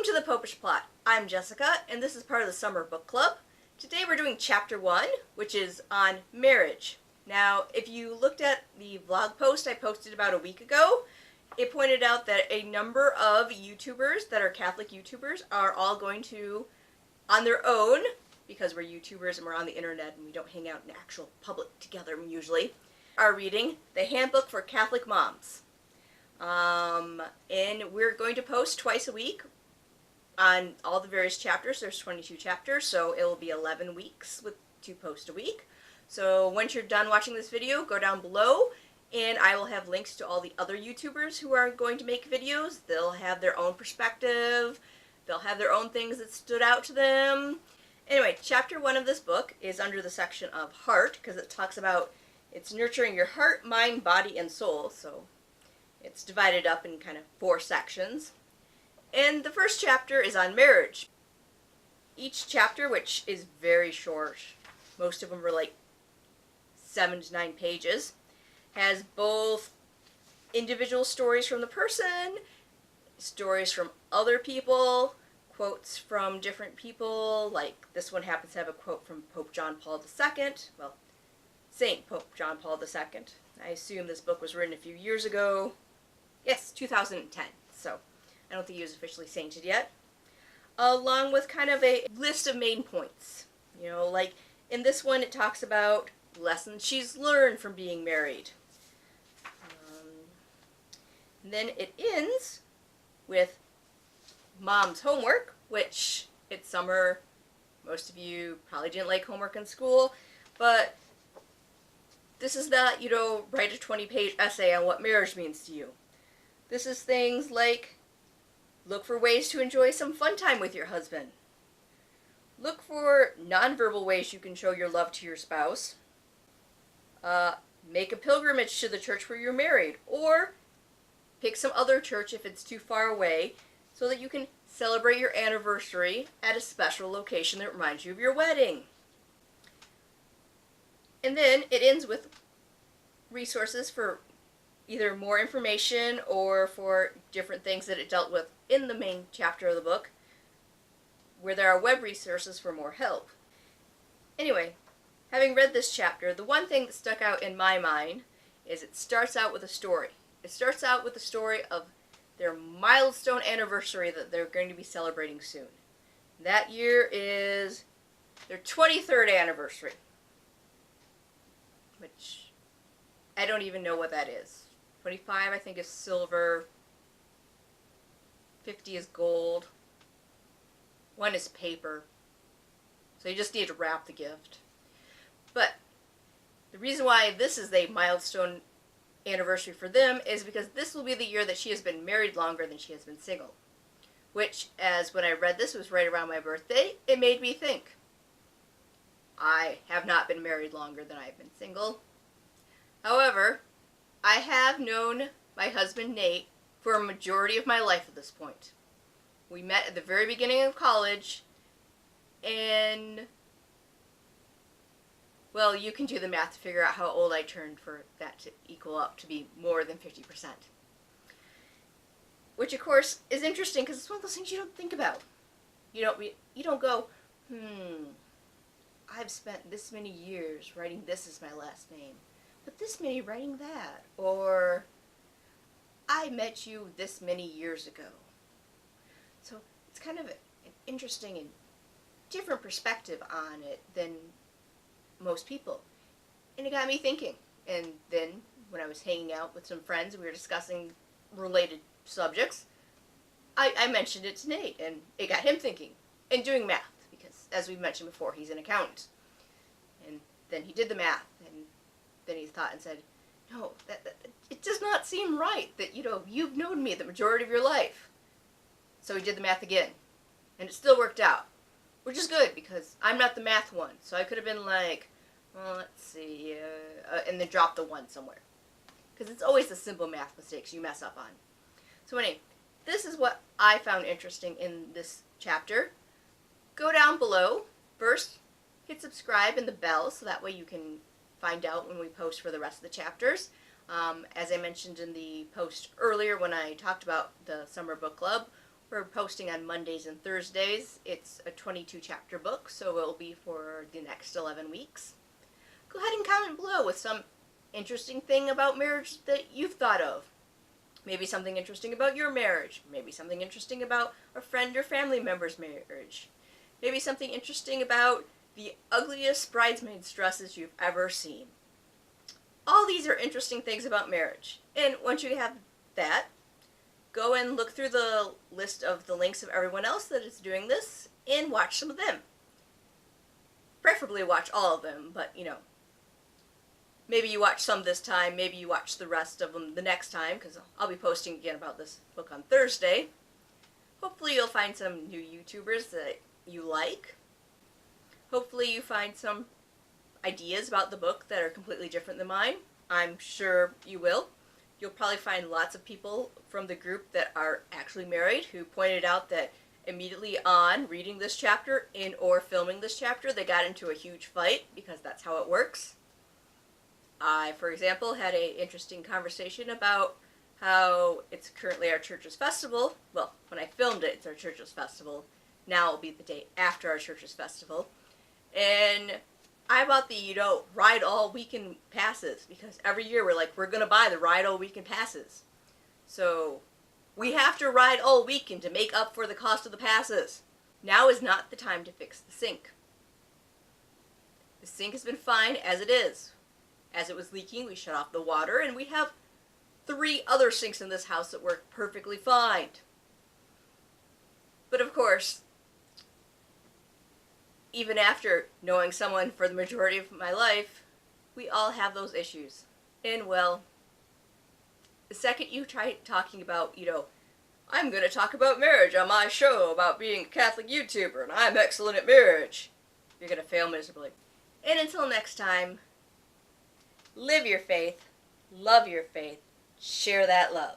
Welcome to the Popish Plot. I'm Jessica, and this is part of the Summer Book Club. Today we're doing Chapter 1, which is on marriage. Now, if you looked at the vlog post I posted about a week ago, it pointed out that a number of YouTubers that are Catholic YouTubers are all going to, on their own, because we're YouTubers and we're on the internet and we don't hang out in actual public together usually, are reading the Handbook for Catholic Moms. And we're going to post twice a week on all the various chapters. There's 22 chapters, so it will be 11 weeks with 2 posts a week. So once you're done watching this video, go down below and I will have links to all the other YouTubers who are going to make videos. They'll have their own perspective. They'll have their own things that stood out to them. Anyway, chapter 1 of this book is under the section of heart, because it talks about it's nurturing your heart, mind, body, and soul. So it's divided up in kind of 4 sections. And the first chapter is on marriage. Each chapter, which is very short, most of them are like 7 to 9 pages, has both individual stories from the person, stories from other people, quotes from different people, like this one happens to have a quote from Pope John Paul II, well, Saint Pope John Paul II. I assume this book was written a few years ago. Yes, 2010, so I don't think he was officially sainted yet. Along with kind of a list of main points. You know, like in this one it talks about lessons she's learned from being married. And then it ends with mom's homework, which it's summer. Most of you probably didn't like homework in school, but this is not, write a 20-page essay on what marriage means to you. This is things like look for ways to enjoy some fun time with your husband. Look for nonverbal ways you can show your love to your spouse. Make a pilgrimage to the church where you're married, or pick some other church if it's too far away so that you can celebrate your anniversary at a special location that reminds you of your wedding. And then it ends with resources for either more information or for different things that it dealt with in the main chapter of the book, where there are web resources for more help. Anyway, having read this chapter, the one thing that stuck out in my mind is it starts out with a story. It starts out with the story of their milestone anniversary that they're going to be celebrating soon. That year is their 23rd anniversary, which I don't even know what that is. 25 I think is silver, 50 is gold, 1 is paper, so you just need to wrap the gift. But the reason why this is a milestone anniversary for them is because this will be the year that she has been married longer than she has been single. Which, as when I read this was right around my birthday, it made me think. I have not been married longer than I've been single. However, I have known my husband Nate for a majority of my life at this point. We met at the very beginning of college, and well, you can do the math to figure out how old I turned for that to equal up to be more than 50%. Which, of course, is interesting because it's one of those things you don't think about. You don't go, I've spent this many years writing this as my last name, but this many writing that. Or, I met you this many years ago. So, it's kind of an interesting and different perspective on it than most people. And it got me thinking. And then when I was hanging out with some friends and we were discussing related subjects, I mentioned it to Nate, and it got him thinking and doing math, because as we've mentioned before, he's an accountant. And then he did the math, and then he thought and said, no, it does not seem right that you've known me the majority of your life. So he did the math again, and it still worked out. Which is good, because I'm not the math one. So I could have been like, well, let's see, and then drop the 1 somewhere. Because it's always the simple math mistakes you mess up on. So anyway, this is what I found interesting in this chapter. Go down below. First, hit subscribe and the bell, so that way you can find out when we post for the rest of the chapters. As I mentioned in the post earlier when I talked about the Summer Book Club, We're posting on Mondays and Thursdays. It's a 22 chapter book, so it'll be for the next 11 weeks. Go ahead and comment below with some interesting thing about marriage that you've thought of. Maybe something interesting about your marriage. Maybe something interesting about a friend or family member's marriage. Maybe something interesting about the ugliest bridesmaid's dresses you've ever seen. All these are interesting things about marriage. And once you have that, go and look through the list of the links of everyone else that is doing this and watch some of them. Preferably watch all of them, but you know, maybe you watch some this time, maybe you watch the rest of them the next time, because I'll be posting again about this book on Thursday. Hopefully you'll find some new YouTubers that you like. Hopefully you find some ideas about the book that are completely different than mine. I'm sure you will. You'll probably find lots of people from the group that are actually married who pointed out that immediately on reading this chapter or filming this chapter, they got into a huge fight, because that's how it works. I, for example, had an interesting conversation about how it's currently our church's festival. Well, when I filmed it, it's our church's festival. Now it'll be the day after our church's festival. And I bought the, ride all weekend passes, because every year we're going to buy the ride all weekend passes. So we have to ride all weekend to make up for the cost of the passes. Now is not the time to fix the sink. The sink has been fine as it is. As it was leaking, we shut off the water, and we have 3 other sinks in this house that work perfectly fine. But of course, even after knowing someone for the majority of my life, we all have those issues. And well, the second you try talking about, I'm going to talk about marriage on my show about being a Catholic YouTuber and I'm excellent at marriage, you're going to fail miserably. And until next time, live your faith, love your faith, share that love.